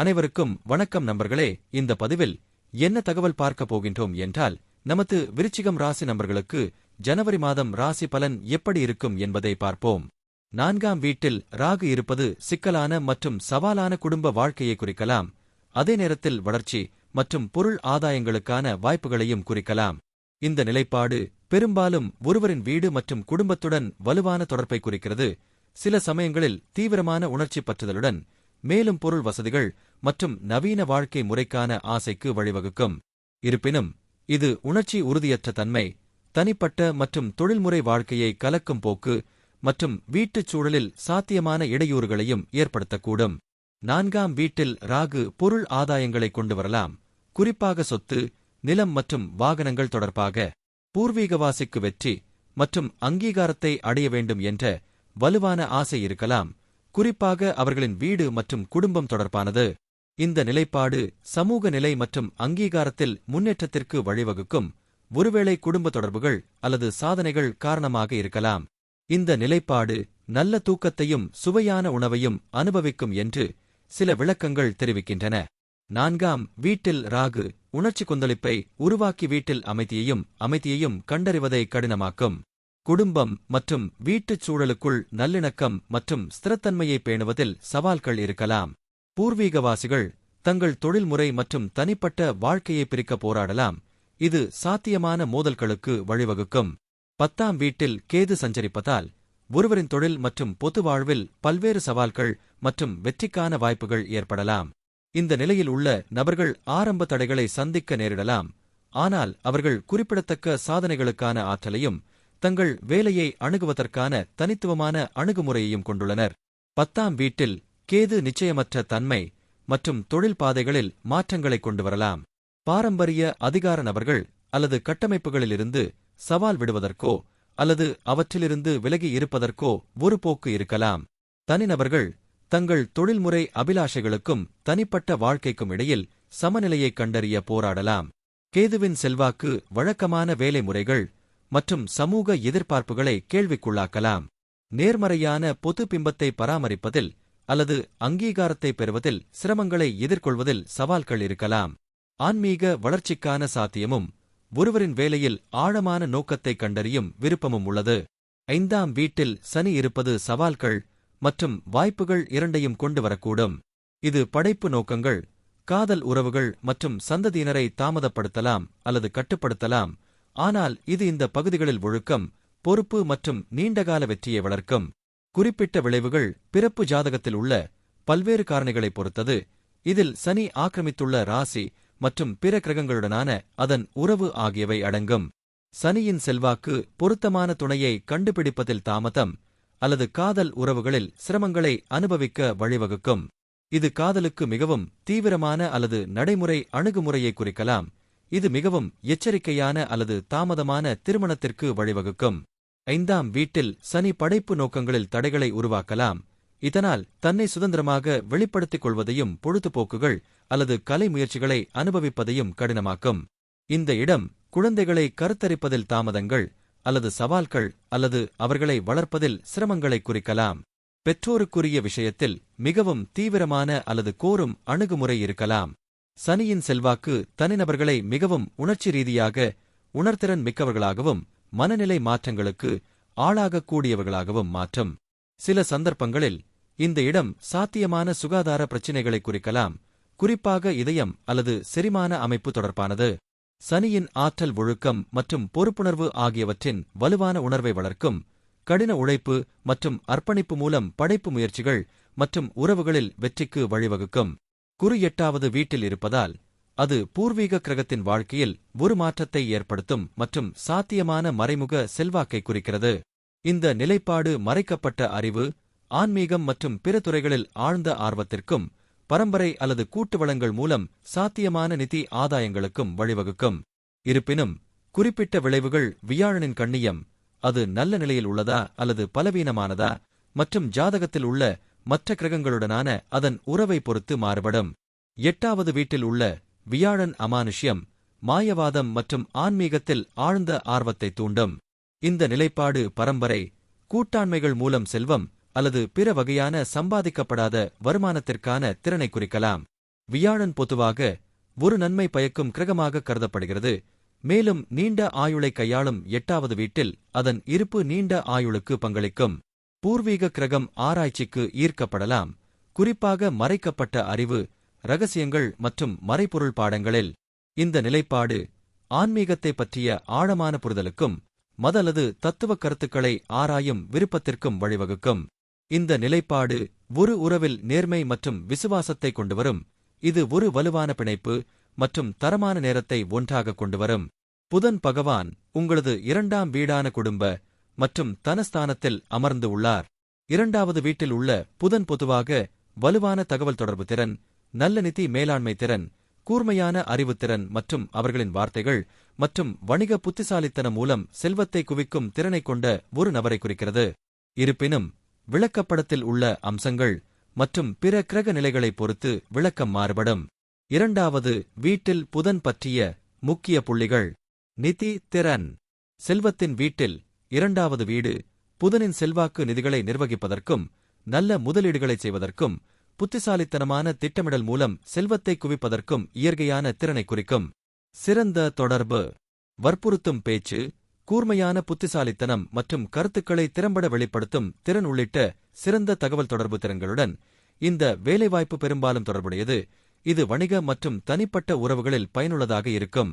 அனைவருக்கும் வணக்கம் நண்பர்களே. இந்த பதிவில் என்ன தகவல் பார்க்க போகின்றோம் என்றால், நமது விருச்சிகம் ராசி நண்பர்களுக்கு ஜனவரி மாதம் ராசி பலன் எப்படி இருக்கும் என்பதை பார்ப்போம். 4ஆம் வீட்டில் ராகு இருப்பது சிக்கலான மற்றும் சவாலான குடும்ப வாழ்க்கையை குறிக்கலாம். அதே நேரத்தில் வளர்ச்சி மற்றும் பொருள் ஆதாயங்களுக்கான வாய்ப்புகளையும் குறிக்கலாம். இந்த நிலைப்பாடு பெரும்பாலும் ஒருவரின் வீடு மற்றும் குடும்பத்துடன் வலுவான தொடர்பை குறிக்கிறது. சில சமயங்களில் தீவிரமான உணர்ச்சி பற்றுதலுடன் மேலும் பொருள் வசதிகள் மற்றும் நவீன வாழ்க்கை முறைக்கான ஆசைக்கு வழிவகுக்கும். இருப்பினும் இது உணர்ச்சி உறுதியற்ற தன்மை, தனிப்பட்ட மற்றும் தொழில்முறை வாழ்க்கையை கலக்கும் போக்கு மற்றும் வீட்டுச் சூழலில் சாத்தியமான இடையூறுகளையும் ஏற்படுத்தக்கூடும். 4ஆம் வீட்டில் ராகு பொருள் ஆதாயங்களை கொண்டு வரலாம், குறிப்பாக சொத்து, நிலம் மற்றும் வாகனங்கள் தொடர்பாக. பூர்வீகவாசிக்கு வெற்றி மற்றும் அங்கீகாரத்தை அடைய வேண்டும் என்ற வலுவான ஆசை இருக்கலாம், குறிப்பாக அவர்களின் வீடு மற்றும் குடும்பம் தொடர்பானது. இந்த நிலைப்பாடு சமூக நிலை மற்றும் அங்கீகாரத்தில் முன்னேற்றத்திற்கு வழிவகுக்கும், ஒருவேளை குடும்ப தொடர்புகள் அல்லது சாதனைகள் காரணமாக இருக்கலாம். இந்த நிலைப்பாடு நல்ல தூக்கத்தையும் சுவையான உணவையும் அனுபவிக்கும் என்று சில விளக்கங்கள் தெரிவிக்கின்றன. 4ஆம் வீட்டில் ராகு உணர்ச்சி கொந்தளிப்பை உருவாக்கி வீட்டில் அமைதியையும் கண்டறிவதை கடினமாக்கும். குடும்பம் மற்றும் வீட்டுச் சூழலுக்குள் நல்லிணக்கம் மற்றும் ஸ்திரத்தன்மையை பேணுவதில் சவால்கள் இருக்கலாம். பூர்வீகவாசிகள் தங்கள் தொழில்முறை மற்றும் தனிப்பட்ட வாழ்க்கையை பிரிக்க போராடலாம், இது சாத்தியமான மோதல்களுக்கு வழிவகுக்கும். 10ஆம் வீட்டில் கேது சஞ்சரிப்பதால் ஒருவரின் தொழில் மற்றும் பொது வாழ்வில் பல்வேறு சவால்கள் மற்றும் வெற்றிக்கான வாய்ப்புகள் ஏற்படலாம். இந்த நிலையில் உள்ள நபர்கள் ஆரம்ப தடைகளை சந்திக்க நேரிடலாம், ஆனால் அவர்கள் குறிப்பிடத்தக்க சாதனைகளுக்கான ஆற்றலையும் தங்கள் வேலையை அணுகுவதற்கான தனித்துவமான அணுகுமுறையையும் கொண்டுள்ளனர். 10ஆம் வீட்டில் கேது நிச்சயமற்ற தன்மை மற்றும் தொழில் பாதைகளில் மாற்றங்களை கொண்டு வரலாம். பாரம்பரிய அதிகார நபர்கள் அல்லது கட்டமைப்புகளிலிருந்து சவால் விடுவதற்கோ அல்லது அவற்றிலிருந்து விலகி இருப்பதற்கோ ஒரு போக்கு இருக்கலாம். தனிநபர்கள் தங்கள் தொழில்முறை அபிலாஷைகளுக்கும் தனிப்பட்ட வாழ்க்கைக்கும் இடையில் சமநிலையை கண்டறிய போராடலாம். கேதுவின் செல்வாக்கு வழக்கமான வேலை முறைகள் மற்றும் சமூக எதிர்பார்ப்புகளை கேள்விக்குள்ளாக்கலாம். நேர்மறையான பொது பிம்பத்தை பராமரிப்பதில் அல்லது அங்கீகாரத்தை பெறுவதில் சிரமங்களை எதிர்கொள்வதில் சவால்கள் இருக்கலாம். ஆன்மீக வளர்ச்சிக்கான சாத்தியமும் ஒருவரின் வேலையில் ஆழமான நோக்கத்தை கண்டறியும் விருப்பமும் உள்ளது. 5ஆம் வீட்டில் சனி இருப்பது சவால்கள் மற்றும் வாய்ப்புகள் இரண்டையும் கொண்டு வரக்கூடும். இது படைப்பு நோக்கங்கள், காதல் உறவுகள் மற்றும் சந்ததியினரை தாமதப்படுத்தலாம் அல்லது கட்டுப்படுத்தலாம், ஆனால் இது இந்த பகுதிகளில் ஒழுக்கம், பொறுப்பு மற்றும் நீண்டகால வெற்றியை வளர்க்கும். குறிப்பிட்ட விளைவுகள் பிறப்பு ஜாதகத்தில் உள்ள பல்வேறு காரணிகளைப் பொறுத்தது, இதில் சனி ஆக்கிரமித்துள்ள ராசி மற்றும் பிற கிரகங்களுடனான அதன் உறவு ஆகியவை அடங்கும். சனியின் செல்வாக்கு பொருத்தமான துணையை கண்டுபிடிப்பதில் தாமதம் அல்லது காதல் உறவுகளில் சிரமங்களை அனுபவிக்க வழிவகுக்கும். இது காதலுக்கு மிகவும் தீவிரமான அல்லது நடைமுறை அணுகுமுறையை குறிக்கலாம், இது மிகவும் எச்சரிக்கையான அல்லது தாமதமான திருமணத்திற்கு வழிவகுக்கும். 5ஆம் வீட்டில் சனி படைப்பு நோக்கங்களில் தடைகளை உருவாக்கலாம், இதனால் தன்னை சுதந்திரமாக வெளிப்படுத்திக் கொள்வதையும் பொழுதுபோக்குகள் அல்லது கலை முயற்சிகளை அனுபவிப்பதையும் கடினமாக்கும். இந்த இடம் குழந்தைகளை கருத்தரிப்பதில் தாமதங்கள் அல்லது சவால்கள் அல்லது அவர்களை வளர்ப்பதில் சிரமங்களை குறிக்கலாம். பெற்றோருக்குரிய விஷயத்தில் மிகவும் தீவிரமான அல்லது கோரும் அணுகுமுறை இருக்கலாம். சனியின் செல்வாக்கு தனிநபர்களை மிகவும் உணர்ச்சி ரீதியாக உணர்திறன் மிக்கவர்களாகவும் மனநிலை மாற்றங்களுக்கு ஆளாகக்கூடியவர்களாகவும் மாற்றும். சில சந்தர்ப்பங்களில் இந்த இடம் சாத்தியமான சுகாதார பிரச்சினைகளை குறிக்கலாம், குறிப்பாக இதயம் அல்லது செரிமான அமைப்பு தொடர்பானது. சனியின் ஆற்றல் ஒழுக்கம் மற்றும் பொறுப்புணர்வு ஆகியவற்றின் வலுவான உணர்வை வளர்க்கும். கடின உழைப்பு மற்றும் அர்ப்பணிப்பு மூலம் படைப்பு முயற்சிகள் மற்றும் உறவுகளில் வெற்றிக்கு வழிவகுக்கும். குரு 8வது வீட்டில் இருப்பதால் அது பூர்வீக கிரகத்தின் வாழ்க்கையில் ஒரு மாற்றத்தை ஏற்படுத்தும் மற்றும் சாத்தியமான மறைமுக செல்வாக்கை குறிக்கிறது. இந்த நிலைப்பாடு மறைக்கப்பட்ட அறிவு, ஆன்மீகம் மற்றும் பிற துறைகளில் ஆழ்ந்த ஆர்வத்திற்கும் பரம்பரை அல்லது கூட்டு வளங்கள் மூலம் சாத்தியமான நிதி ஆதாயங்களுக்கும் வழிவகுக்கும். இருப்பினும் குறிப்பிட்ட விளைவுகள் வியாழனின் கண்ணியம், அது நல்ல நிலையில் உள்ளதா அல்லது பலவீனமானதா மற்றும் ஜாதகத்தில் உள்ள மற்ற கிரகங்களுடனான அதன் உறவை பொறுத்து மாறுபடும். 8வது வீட்டில் உள்ள வியாழன் அமானுஷ்யம், மாயவாதம் மற்றும் ஆன்மீகத்தில் ஆழ்ந்த ஆர்வத்தை தூண்டும். இந்த நிலைப்பாடு பரம்பரை, கூட்டாண்மைகள் மூலம் செல்வம் அல்லது பிற வகையான சம்பாதிக்கப்படாத வருமானத்திற்கான திறனை குறிக்கலாம். வியாழன் பொதுவாக ஒரு நன்மை பயக்கும் கிரகமாக கருதப்படுகிறது. மேலும் நீண்ட ஆயுளை கையாளும் 8வது வீட்டில் அதன் இருப்பு நீண்ட ஆயுளுக்கு பங்களிக்கும். பூர்வீக கிரகம் ஆராய்ச்சிக்கு ஈர்க்கப்படலாம், குறிப்பாக மறைக்கப்பட்ட அறிவு, ரகசியங்கள் மற்றும் மறைபொருள் பாடங்களில். இந்த நிலைப்பாடு ஆன்மீகத்தை பற்றிய ஆழமான புரிதலுக்கும் மத அல்லது தத்துவ கருத்துக்களை ஆராயும் விருப்பத்திற்கும் வழிவகுக்கும். இந்த நிலைப்பாடு ஒரு உறவில் நேர்மை மற்றும் விசுவாசத்தை கொண்டுவரும். இது ஒரு வலுவான பிணைப்பு மற்றும் தரமான நேரத்தை ஒன்றாக கொண்டுவரும். புதன் பகவான் உங்களது 2ஆம் வீடான குடும்ப மற்றும் தனஸ்தானத்தில் அமர்ந்து உள்ளார். 2வது வீட்டில் உள்ள புதன் பொதுவாக வலுவான தகவல் தொடர்பு திறன், நல்ல நிதி மேலாண்மை திறன், கூர்மையான அறிவுத்திறன் மற்றும் அவர்களின் வார்த்தைகள் மற்றும் வணிக புத்திசாலித்தனம் மூலம் செல்வத்தை குவிக்கும் திறனைக் கொண்ட ஒரு நபரை குறிக்கிறது. இருப்பினும் விளக்கப்படத்தில் உள்ள அம்சங்கள் மற்றும் பிற கிரக நிலைகளைப் பொறுத்து விளக்கம் மாறுபடும். 2வது வீட்டில் புதன் பற்றிய முக்கிய புள்ளிகள். நிதி திறன். செல்வத்தின் வீட்டில் 2வது வீடு புதனின் செல்வாக்கு நிதிகளை நிர்வகிப்பதற்கும் நல்ல முதலீடுகளைச் செய்வதற்கும் புத்திசாலித்தனமான திட்டமிடல் மூலம் செல்வத்தை குவிப்பதற்கும் இயற்கையான திறனை குறிக்கும். சிறந்த தொடர்பு. வற்புறுத்தும் பேச்சு, கூர்மையான புத்திசாலித்தனம் மற்றும் கருத்துக்களை திறம்பட வெளிப்படுத்தும் திறன் உள்ளிட்ட சிறந்த தகவல் தொடர்பு திறன்களுடன் இந்த வேலைவாய்ப்பு பெரும்பாலும் தொடர்புடையது. இது வணிக மற்றும் தனிப்பட்ட உறவுகளில் பயனுள்ளதாக இருக்கும்.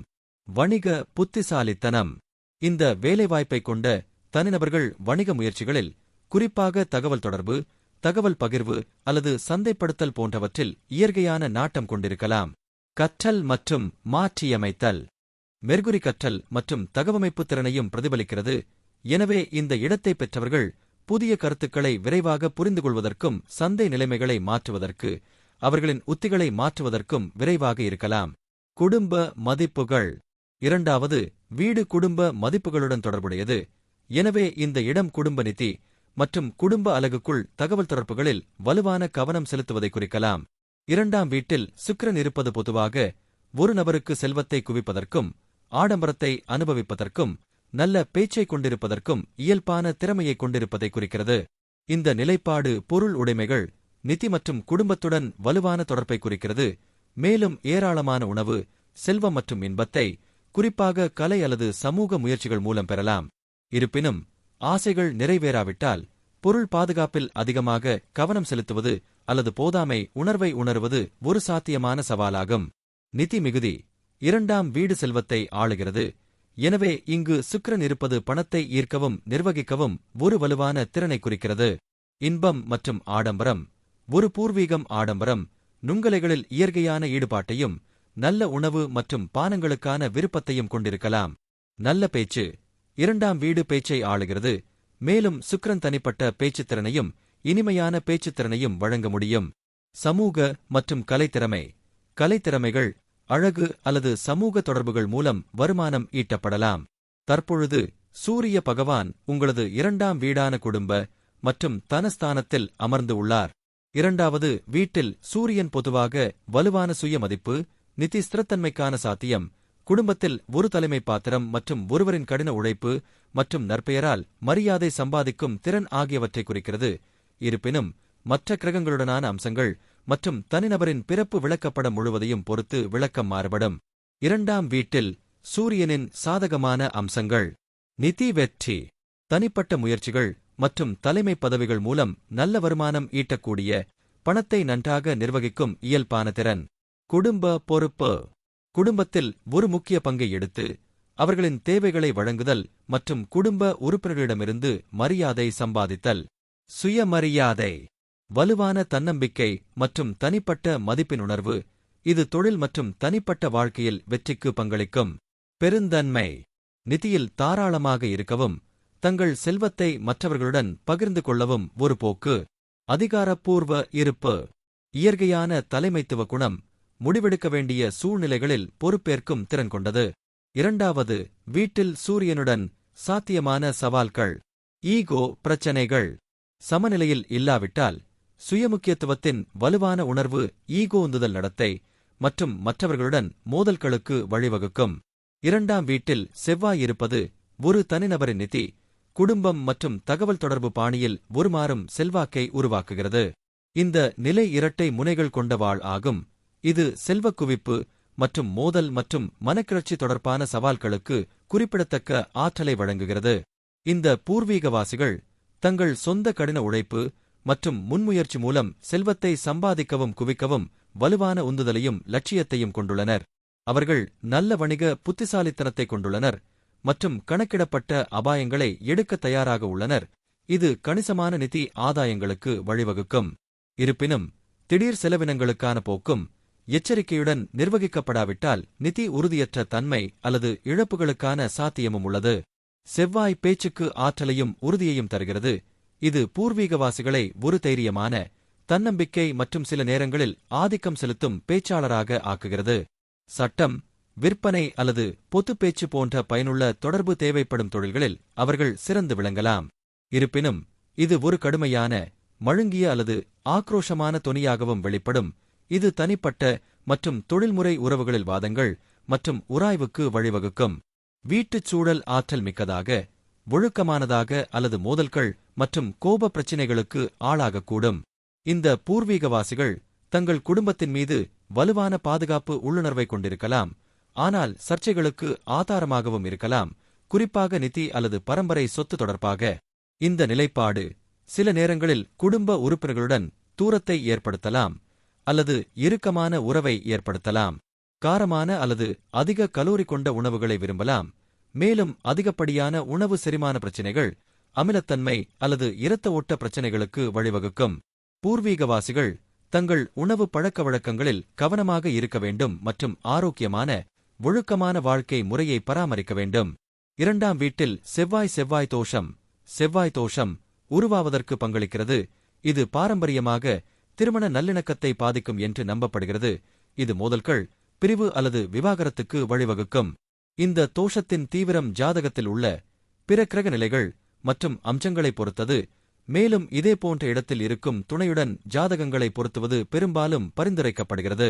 வணிக புத்திசாலித்தனம். இந்த வேலைவாய்ப்பைக் கொண்ட தனிநபர்கள் வணிக முயற்சிகளில், குறிப்பாக தகவல் தொடர்பு, தகவல் பகிர்வு அல்லது சந்தைப்படுத்தல் போன்றவற்றில் இயற்கையான நாட்டம் கொண்டிருக்கலாம். கற்றல் மற்றும் மாற்றியமைத்தல். மெர்குரி கற்றல் மற்றும் தகவமைப்பு திறனையும் பிரதிபலிக்கிறது. எனவே இந்த இடத்தை பெற்றவர்கள் புதிய கருத்துக்களை விரைவாக புரிந்துகொள்வதற்கும் சந்தை நிலைமைகளை மாற்றுவதற்கு அவர்களின் உத்திகளை மாற்றுவதற்கும் விரைவாக இருக்கலாம். குடும்ப மதிப்புகள். 2வது வீடு குடும்ப மதிப்புகளுடன் தொடர்புடையது. எனவே இந்த இடம் குடும்ப நிதி மற்றும் குடும்ப அலகுக்குள் தகவல் தொடர்புகளில் வலுவான கவனம் செலுத்துவதை குறிக்கலாம். 2ஆம் வீட்டில் சுக்கிரன் இருப்பது பொதுவாக ஒரு நபருக்கு செல்வத்தை குவிப்பதற்கும் ஆடம்பரத்தை அனுபவிப்பதற்கும் நல்ல பேச்சைக் கொண்டிருப்பதற்கும் இயல்பான திறமையைக் கொண்டிருப்பதை குறிக்கிறது. இந்த நிலைப்பாடு பொருள் உடைமைகள், நிதி மற்றும் குடும்பத்துடன் வலுவான தொடர்பை குறிக்கிறது. மேலும் ஏராளமான உணவு, செல்வம் மற்றும் இன்பத்தை, குறிப்பாக கலை அல்லது சமூக முயற்சிகள் மூலம் பெறலாம். இருப்பினும் ஆசைகள் நிறைவேறாவிட்டால் பொருள் பாதுகாப்பில் அதிகமாக கவனம் செலுத்துவது அல்லது போதாமை உணர்வை உணருவது ஒரு சாத்தியமான சவாலாகும். நிதி மிகுதி. 2ஆம் வீடு செல்வத்தை ஆளுகிறது. எனவே இங்கு சுக்கிரன் இருப்பது பணத்தை ஈர்க்கவும் நிர்வகிக்கவும் ஒரு வலுவான திறனை குறிக்கிறது. இன்பம் மற்றும் ஆடம்பரம். ஒரு பூர்வீகம் ஆடம்பரம், நுங்கலைகளில் இயற்கையான ஈடுபாட்டையும் நல்ல உணவு மற்றும் பானங்களுக்கான விருப்பத்தையும் கொண்டிருக்கலாம். நல்ல பேச்சு. 2ஆம் வீடு பேச்சை ஆளுகிறது. மேலும் சுக்கிரன் தனிப்பட்ட பேச்சுத்திறனையும் இனிமையான பேச்சுத்திறனையும் வழங்க முடியும். சமூக மற்றும் கலைத்திறமை. கலைத்திறமைகள், அழகு அல்லது சமூக தொடர்புகள் மூலம் வருமானம் ஈட்டப்படலாம். தற்பொழுது சூரிய பகவான் உங்களது 2ஆம் வீடான குடும்ப மற்றும் தனஸ்தானத்தில் அமர்ந்து உள்ளார். 2வது வீட்டில் சூரியன் பொதுவாக வலுவான சுய மதிப்பு, நிதி ஸ்திரத்தன்மைக்கான சாத்தியம், குடும்பத்தில் ஒரு தலைமை பாத்திரம் மற்றும் ஒருவரின் கடின உழைப்பு மற்றும் நற்பெயரால் மரியாதை சம்பாதிக்கும் திறன் ஆகியவற்றை குறிக்கிறது. இருப்பினும் மற்ற கிரகங்களுடனான அம்சங்கள் மற்றும் தனிநபரின் பிறப்பு விளக்கப்படம் முழுவதையும் பொறுத்து விளக்கம் மாறுபடும். 2ஆம் வீட்டில் சூரியனின் சாதகமான அம்சங்கள். நிதி வெற்றி. தனிப்பட்ட முயற்சிகள் மற்றும் தலைமை பதவிகள் மூலம் நல்ல வருமானம் ஈட்டக்கூடிய, பணத்தை நன்றாக நிர்வகிக்கும் இயல்பான திறன். குடும்ப பொறுப்பு. குடும்பத்தில் ஒரு முக்கிய பங்கை எடுத்து அவர்களின் தேவைகளை வழங்குதல் மற்றும் குடும்ப உறுப்பினர்களிடமிருந்து மரியாதை சம்பாதித்தல். சுயமரியாதை. வலுவான தன்னம்பிக்கை மற்றும் தனிப்பட்ட மதிப்பின் உணர்வு. இது தொழில் மற்றும் தனிப்பட்ட வாழ்க்கையில் வெற்றிக்கு பங்களிக்கும். பெருந்தன்மை. நிதியில் தாராளமாக இருக்கவும் தங்கள் செல்வத்தை மற்றவர்களுடன் பகிர்ந்து கொள்ளவும் ஒரு போக்கு. அதிகாரப்பூர்வ இருப்பு. இயற்கையான தலைமைத்துவ குணம், முடிவெடுக்க வேண்டிய சூழ்நிலைகளில் பொறுப்பேற்கும் திறன் கொண்டது. 2வது வீட்டில் சூரியனுடன் சாத்தியமான சவால்கள். ஈகோ பிரச்சனைகள். சமநிலையில் இல்லாவிட்டால் சுயமுக்கியத்துவத்தின் வலுவான உணர்வு ஈகோ உந்துதல் நடத்தை மற்றும் மற்றவர்களுடன் மோதல்களுக்கு வழிவகுக்கும். 2ஆம் வீட்டில் செவ்வாய் இருப்பது ஒரு தனிநபரின் நிதி, குடும்பம் மற்றும் தகவல் தொடர்பு பாணியில் ஒரு மாறும் செல்வாக்கை உருவாக்குகிறது. இந்த நிலை இரட்டை முனைகள் கொண்ட வாள் ஆகும். இது செல்வக் குவிப்பு மற்றும் மோதல் மற்றும் மனக்கிளர்ச்சி தொடர்பான சவால்களுக்கு குறிப்பிடத்தக்க ஆற்றலை வழங்குகிறது. இந்த பூர்வீகவாசிகள் தங்கள் சொந்த கடின உழைப்பு மற்றும் முன்முயற்சி மூலம் செல்வத்தை சம்பாதிக்கவும் குவிக்கவும் வலுவான உந்துதலையும் லட்சியத்தையும் கொண்டுள்ளனர். அவர்கள் நல்ல வணிக புத்திசாலித்தனத்தை கொண்டுள்ளனர் மற்றும் கணக்கிடப்பட்ட அபாயங்களை எடுக்க தயாராக உள்ளனர். இது கணிசமான நிதி ஆதாயங்களுக்கு வழிவகுக்கும். இருப்பினும் திடீர் செலவினங்களுக்கான போக்கும் எச்சரிக்கையுடன் நிர்வகிக்கப்படாவிட்டால் நிதி உறுதியற்ற தன்மை அல்லது இழப்புகளுக்கான சாத்தியமும் உள்ளது. செவ்வாய் பேச்சுக்கு ஆற்றலையும் உறுதியையும் தருகிறது. இது பூர்வீகவாசிகளை ஒரு தைரியமான, தன்னம்பிக்கை மற்றும் சில நேரங்களில் ஆதிக்கம் செலுத்தும் பேச்சாளராக ஆக்குகிறது. சட்டம், விற்பனை அல்லது பொதுப்பேச்சு போன்ற பயனுள்ள தொடர்பு தேவைப்படும் தொழில்களில் அவர்கள் சிறந்து விளங்கலாம். இருப்பினும் இது ஒரு கடுமையான, மழுங்கிய அல்லது ஆக்ரோஷமான தொனியாகவும் வெளிப்படும். இது தனிப்பட்ட மற்றும் தொழில்முறை உறவுகளில் வாதங்கள் மற்றும் உராய்வுக்கு வழிவகுக்கும். வீட்டுச் சூழல் ஆற்றல் மிக்கதாக, ஒழுக்கமானதாக அல்லது மோதல்கள் மற்றும் கோப பிரச்சினைகளுக்கு ஆளாகக்கூடும். இந்த பூர்வீகவாசிகள் தங்கள் குடும்பத்தின் மீது வலுவான பாதுகாப்பு உள்ளுணர்வை கொண்டிருக்கலாம், ஆனால் சர்ச்சைகளுக்கு ஆதாரமாகவும் இருக்கலாம், குறிப்பாக நிதி அல்லது பரம்பரை சொத்து தொடர்பாக. இந்த நிலைப்பாடு சில நேரங்களில் குடும்ப உறுப்பினர்களுடன் தூரத்தை ஏற்படுத்தலாம் அல்லது இறுக்கமான உறவை ஏற்படுத்தலாம். காரமான அல்லது அதிக கலோரி கொண்ட உணவுகளை விரும்பலாம், மேலும் அதிகப்படியான உணவு செரிமான பிரச்சினைகள், அமிலத்தன்மை அல்லது இரத்த ஓட்ட பிரச்சினைகளுக்கு வழிவகுக்கும். பூர்வீகவாசிகள் தங்கள் உணவு பழக்கவழக்கங்களில் கவனமாக இருக்க வேண்டும் மற்றும் ஆரோக்கியமான, ஒழுக்கமான வாழ்க்கை முறையை பராமரிக்க வேண்டும். 2ஆம் வீட்டில் செவ்வாய் தோஷம் உருவாவதற்கு பங்களிக்கிறது. இது பாரம்பரியமாக திருமண நல்லிணக்கத்தை பாதிக்கும் என்று நம்பப்படுகிறது. இது மோதல்கள், பிரிவு அல்லது விவாகரத்துக்கு வழிவகுக்கும். இந்த தோஷத்தின் தீவிரம் ஜாதகத்தில் உள்ள பிற கிரக நிலைகள் மற்றும் அம்சங்களைப் பொறுத்தது, மேலும் இதே போன்ற இடத்தில் இருக்கும் துணையுடன் ஜாதகங்களை பொருத்துவது பெரும்பாலும் பரிந்துரைக்கப்படுகிறது.